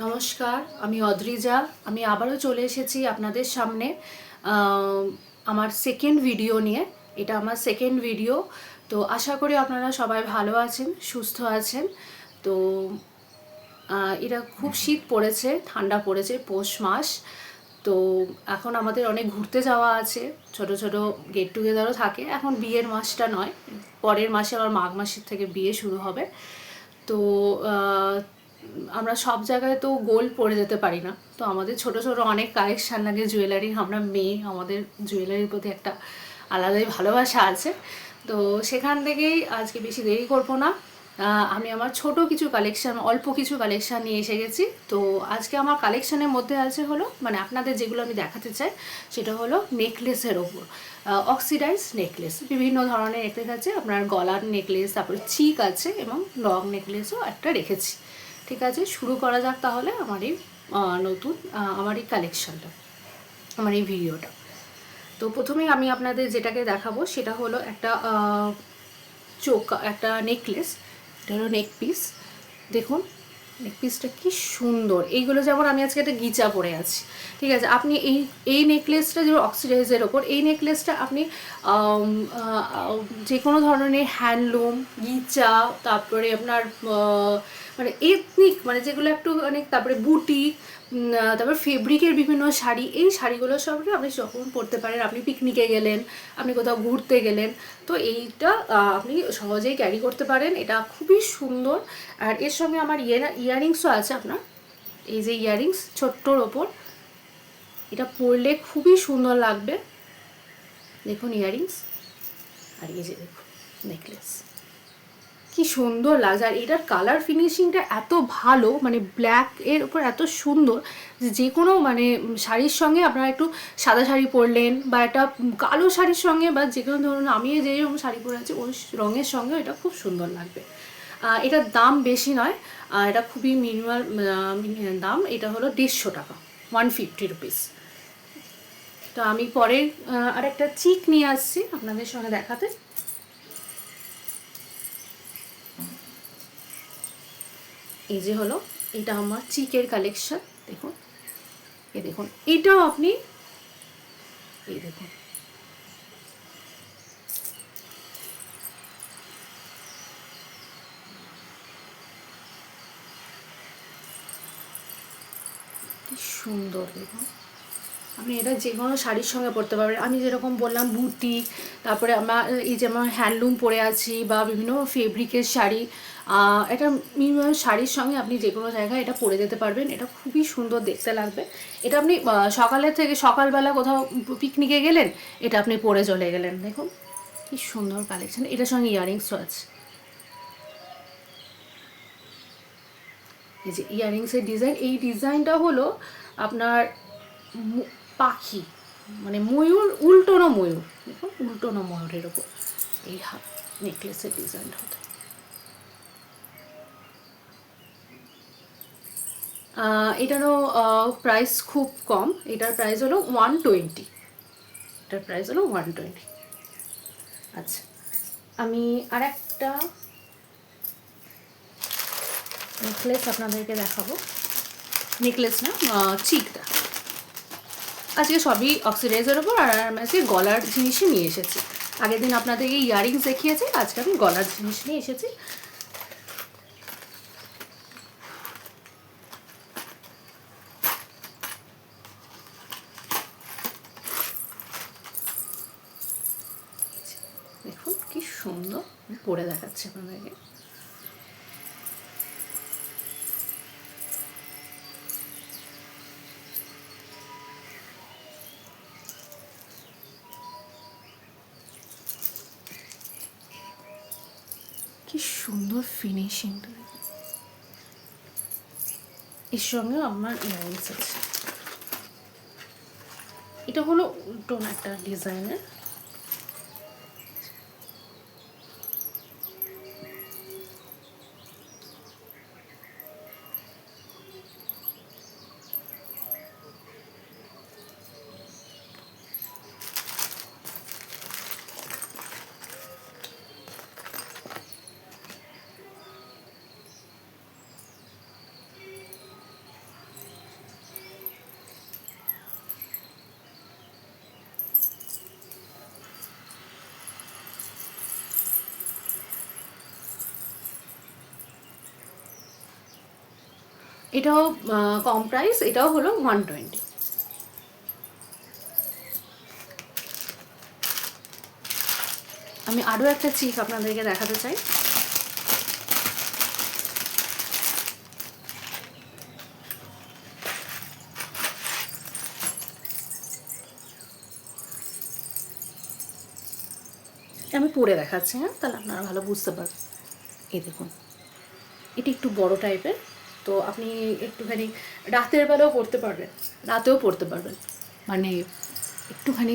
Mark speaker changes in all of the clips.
Speaker 1: নমস্কার, আমি অদ্রিজা। আমি আবারও চলে এসেছি আপনাদের সামনে আমার সেকেন্ড ভিডিও নিয়ে। এটা আমার সেকেন্ড ভিডিও। তো আশা করি আপনারা সবাই ভালো আছেন, সুস্থ আছেন। তো এটা খুব শীত পড়েছে, ঠান্ডা পড়েছে, পৌষ মাস। তো এখন আমাদের অনেক ঘুরতে যাওয়া আছে, ছোট ছোট গেট টুগেদারও থাকে। এখন বিয়ের মাসটা নয়, পরের মাসে আবার মাঘ মাসের থেকে বিয়ে শুরু হবে। তো আমরা সব জায়গায় তো গোল্ড পরে যেতে পারি না, তো আমাদের ছোট ছোট অনেক কালেকশান লাগে জুয়েলারি। আমরা মেয়ে, আমাদের জুয়েলারির প্রতি একটা আলাদাই ভালোবাসা আছে। তো সেখান থেকেই আজকে বেশি দেরি করবো না, আমি আমার ছোট কিছু কালেকশান, অল্প কিছু কালেকশান নিয়ে এসে গেছি। তো আজকে আমার কালেকশানের মধ্যে আছে হলো, মানে আপনাদের যেগুলো আমি দেখাতে চাই সেটা হলো নেকলেসের ওপর। অক্সিডাইজ নেকলেস, বিভিন্ন ধরনের নেকলেস আছে, আপনার গলার নেকলেস, তারপরে চিক আছে এবং লং নেকলেসও একটা রেখেছি। ঠিক আছে, শুরু করা যাক তাহলে আমার এই নতুন আমার এই কালেকশানটা, আমার এই ভিডিওটা। তো প্রথমেই আমি আপনাদের যেটাকে দেখাবো সেটা হলো একটা একটা নেকলেস। এটা হলো নেক পিস। দেখুন নেক পিসটা কি সুন্দর। এইগুলো যেমন আমি আজকে একটা গিচা পরে আছি, ঠিক আছে। আপনি এই নেকলেসটা যেমন অক্সিডাইজের ওপর, এই নেকলেসটা আপনি যে কোনো ধরনের হ্যান্ডলুম, গিচা, তারপরে আপনার মানে এথনিক, মানে যেগুলো একটু অনেক, তারপরে বুটি, তারপর ফেব্রিকের বিভিন্ন শাড়ি, এই শাড়িগুলো সব আপনি যখন পরতে পারেন। আপনি পিকনিকে গেলেন, আপনি কোথাও ঘুরতে গেলেন, তো এইটা আপনি সহজেই ক্যারি করতে পারেন। এটা খুবই সুন্দর। আর এর সঙ্গে আমার ইয়াররিংসও আছে আপনার। এই যে ইয়াররিংস ছোট্টর ওপর, এটা পরলে খুবই সুন্দর লাগবে। দেখুন ইয়াররিংস, আর এই যে দেখুন নেকলেস, কি সুন্দর লাগছে। আর এটার কালার ফিনিশিংটা এত ভালো, মানে ব্ল্যাক এর উপর এত সুন্দর যে কোনো মানে শাড়ির সঙ্গে আপনারা একটু সাদা শাড়ি পরলেন বা একটা কালো শাড়ির সঙ্গে, বা যে কোনো ধরুন আমি যেরকম শাড়ি পরে আছি ওই রঙের সঙ্গে এটা খুব সুন্দর লাগবে। এটার দাম বেশি নয়, এটা খুবই মিনিমাল দাম। এটা হলো 150 টাকা, 150 রুপিস। তো আমি পরে আরেকটা চিক নিয়ে আসছি আপনাদের সঙ্গে দেখাতে। এই যে হলো, এটা আমার চিকের কালেকশন। দেখুন, এই দেখুন, এটাও আপনি এই দেখুন, কি সুন্দর। দেখুন, আপনি এটা যে কোনো শাড়ির সঙ্গে পরতে পারবেন। আমি যেরকম বললাম বুটি, তারপরে আমার এই যে আমার হ্যান্ডলুম পরে আছি, বা বিভিন্ন ফেব্রিকের শাড়ি, এটা মিনিমাম শাড়ির সঙ্গে আপনি যে কোনো জায়গায় এটা পরে যেতে পারবেন। এটা খুবই সুন্দর দেখতে লাগবে। এটা আপনি সকালের থেকে, সকালবেলা কোথাও পিকনিকে গেলেন, এটা আপনি পরে চলে গেলেন। দেখুন কি সুন্দর কালেকশন। এটার সঙ্গে ইয়াররিংসও আছে। এই যে ইয়াররিংসের ডিজাইন, এই ডিজাইনটা হলো আপনার পাখি, মানে ময়ূর, উল্টোনো ময়ূর। দেখুন উল্টোনো ময়ূরের ওপর এই নেকলেসের ডিজাইনটা হতো। এটারও প্রাইস খুব কম। এটার প্রাইস হলো 120। এটার প্রাইস হলো 120। আচ্ছা, আমি আর একটা নেকলেস আপনাদেরকে দেখাবো। নেকলেস না, চিকটা। আজকে সবই অক্সিডাইজের ওপর, আর আমি আজকে গলার জিনিসই নিয়ে এসেছি। আগের দিন আপনাদেরকে ইয়াররিংস দেখিয়েছি, আজকে আমি গলার জিনিস নিয়ে এসেছি। দেখুন কি সুন্দর, পরে দেখাচ্ছে আপনাদেরকে। কি সুন্দর ফিনিশিংটা। এর সঙ্গে আমার ইয়াররিংস আছে। এটা হলো উল্টোন একটা ডিজাইনের। এটাও কম প্রাইস, এটাও হলো 120। আমি আরও একটা চিক আপনাদেরকে দেখাতে চাই। আমি পরে দেখাচ্ছি, হ্যাঁ, তাহলে আপনারা ভালো বুঝতে পারবেন। এই দেখুন, এটি একটু বড় টাইপের, তো আপনি একটুখানি রাতের বেলাও পরতে পারবেন, রাতেও পরতে পারবেন। মানে একটুখানি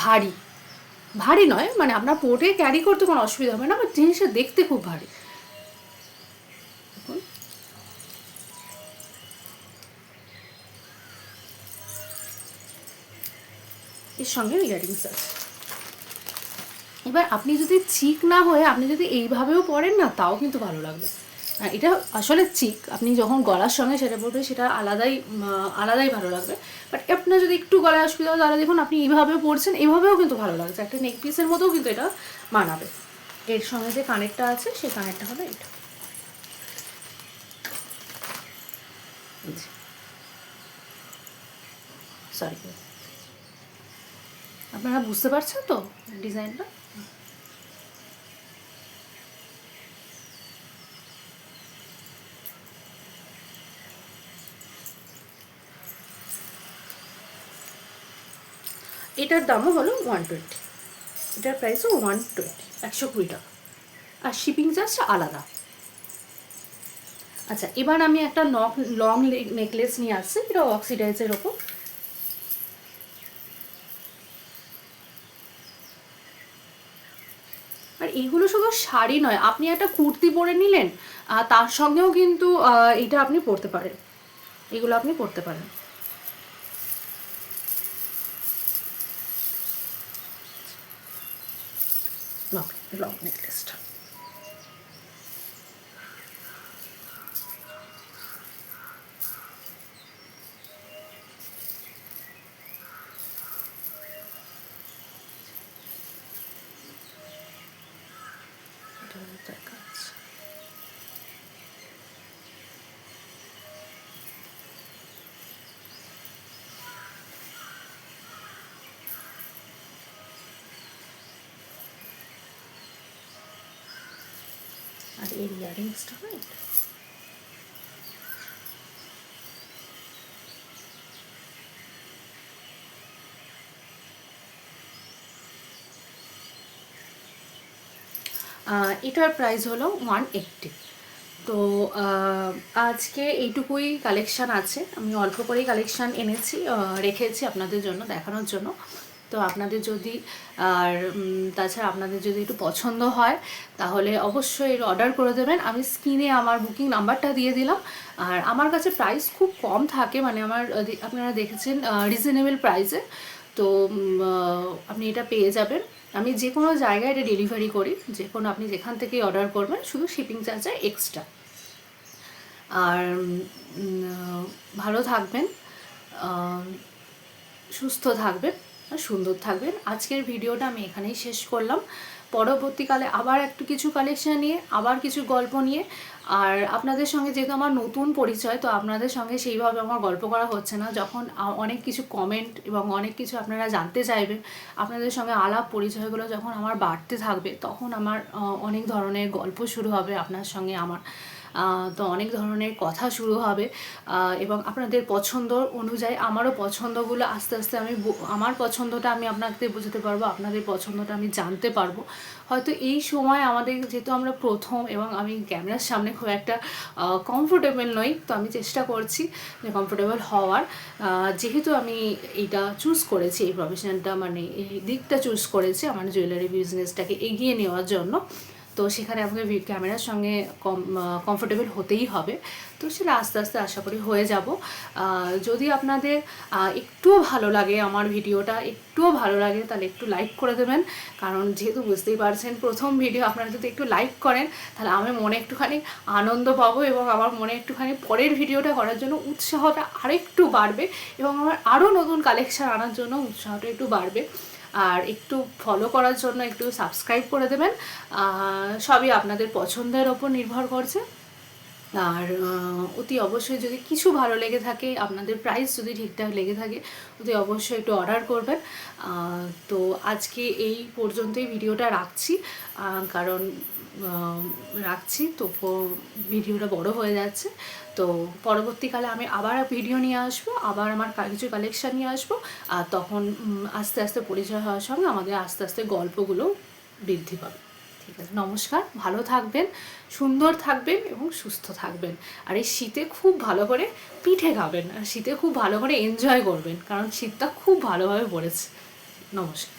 Speaker 1: ভারী ভারী নয়, মানে আপনার পরে ক্যারি করতে কোনো অসুবিধা হবে না, বাট জিনিসটা দেখতে খুব ভারী। দেখুন, এর সঙ্গে ইয়ারিংস আছে। এবার আপনি যদি চিক না হয়ে আপনি যদি এইভাবেও পরেন না, তাও কিন্তু ভালো লাগবে। এটা আসলে চিক, আপনি যখন গলার সঙ্গে সেটা পরবেন সেটা আলাদাই ভালো লাগবে। বাট আপনার যদি একটু গলায় অসুবিধা হয় তাহলে দেখুন আপনি এইভাবেও পরছেন, এইভাবেও কিন্তু ভালো লাগছে, একটা নেক পিসের মতোও কিন্তু এটা মানাবে। এর সঙ্গে যে কানেরটা আছে সেই কানেরটা হলো এটা। সরি, আপনারা বুঝতে পারছেন তো ডিজাইনটা? এটার দামও হলো 120, এটার প্রাইসও 120, 120 টাকা, আর শিপিং চার্জটা আলাদা। আচ্ছা, এবার আমি একটা লং নেকলেস নিয়ে আসছি, এটা অক্সিডাইজের ওপর। আর এইগুলো শুধু শাড়ি নয়, আপনি একটা কুর্তি পরে নিলেন, তার সঙ্গেও কিন্তু এটা আপনি পরতে পারেন, এগুলো আপনি পরতে পারেন। লং নেকলেসটা দেখাচ্ছি। আর এর ইয়ারিংসটা না, এটা এটার প্রাইস হলো 180। তো আজকে এইটুকুই কালেকশান আছে, আমি অল্প করেই কালেকশান এনেছি, রেখেছি আপনাদের জন্য দেখানোর জন্য। তো আপনাদের যদি আর তাছাড়া আপনাদের যদি একটু পছন্দ হয় তাহলে অবশ্যই অর্ডার করে দেবেন। আমি স্ক্রিনে আমার বুকিং নাম্বারটা দিয়ে দিলাম। আর আমার কাছে প্রাইস খুব কম থাকে, মানে আমার আপনারা দেখেছেন রিজনেবল প্রাইসে। তো আপনি এটা পেয়ে যাবেন। আমি যে কোনো জায়গায় এটা ডেলিভারি করি, যে কোনো আপনি যেখান থেকেই অর্ডার করবেন, শুধু শিপিং চার্জটা এক্সট্রা। আর ভালো থাকবেন, সুস্থ থাকবেন, আর সুন্দর থাকবেন। আজকের ভিডিওটা আমি এখানেই শেষ করলাম। পরবর্তীকালে আবার একটু কিছু কালেকশন নিয়ে, আবার কিছু গল্প নিয়ে, আর আপনাদের সঙ্গে যেহেতু আমার নতুন পরিচয়, তো আপনাদের সঙ্গে সেইভাবে আমার গল্প করা হচ্ছে না। যখন অনেক কিছু কমেন্ট এবং অনেক কিছু আপনারা জানতে চাইবেন, আপনাদের সঙ্গে আলাপ পরিচয়গুলো যখন আমার বাড়তে থাকবে, তখন আমার অনেক ধরনের গল্প শুরু হবে আপনার সঙ্গে আমার। তো অনেক ধরনের কথা শুরু হবে, এবং আপনাদের পছন্দ অনুযায়ী আমারও পছন্দগুলো আস্তে আস্তে আমার পছন্দটা আমি আপনাদের বোঝাতে পারবো, আপনাদের পছন্দটা আমি জানতে পারবো। হয়তো এই সময় আমাদের, যেহেতু আমরা প্রথম এবং আমি ক্যামেরার সামনে খুব একটা কমফোর্টেবল নই, তো আমি চেষ্টা করছি যে কমফোর্টেবল হওয়ার। যেহেতু আমি এইটা চুজ করেছি, এই প্রফেশনটা, মানে এই দিকটা চুজ করেছি আমার জুয়েলারি বিজনেসটাকে এগিয়ে নেওয়ার জন্য, তো সেখানে আমাকে ক্যামেরার সঙ্গে কমফোর্টেবল হতেই হবে। তো সেটা আস্তে আস্তে আশা করি হয়ে যাব। যদি আপনাদের একটুও ভালো লাগে, আমার ভিডিওটা একটুও ভালো লাগে, তাহলে একটু লাইক করে দেবেন। কারণ যেহেতু বুঝতেই পারছেন প্রথম ভিডিও, আপনারা যদি একটু লাইক করেন তাহলে আমি মনে একটুখানি আনন্দ পাবো, এবং আমার মনে একটুখানি পরের ভিডিওটা করার জন্য উৎসাহটা আরেকটু বাড়বে, এবং আমার আরও নতুন কালেকশন আনার জন্য উৎসাহটা একটু বাড়বে। আর একটু ফলো করার জন্য একটু সাবস্ক্রাইব করে দেবেন। সবই আপনাদের পছন্দের ওপর নির্ভর করছে। আর অতি অবশ্যই যদি কিছু ভালো লেগে থাকে, আপনাদের প্রাইস যদি ঠিকঠাক লেগে থাকে, অতি অবশ্যই একটু অর্ডার করবেন। তো আজকে এই পর্যন্তই ভিডিওটা রাখছি, কারণ রাখছি তো ভিডিওটা বড় হয়ে যাচ্ছে। তো পরবর্তীকালে আমি আবার ভিডিও নিয়ে আসবো, আবার আমার কিছু কালেকশান নিয়ে আসবো। আর তখন আস্তে আস্তে পরিচয় হওয়ার সঙ্গে আমাদের আস্তে আস্তে গল্পগুলো বৃদ্ধি পাবে। ঠিক আছে, নমস্কার, ভালো থাকবেন, সুন্দর থাকবেন এবং সুস্থ থাকবেন। আর এই শীতে খুব ভালো করে পিঠে খাবেন, আর শীতে খুব ভালো করে এনজয় করবেন, কারণ শীতটা খুব ভালোভাবে পড়েছে। নমস্কার।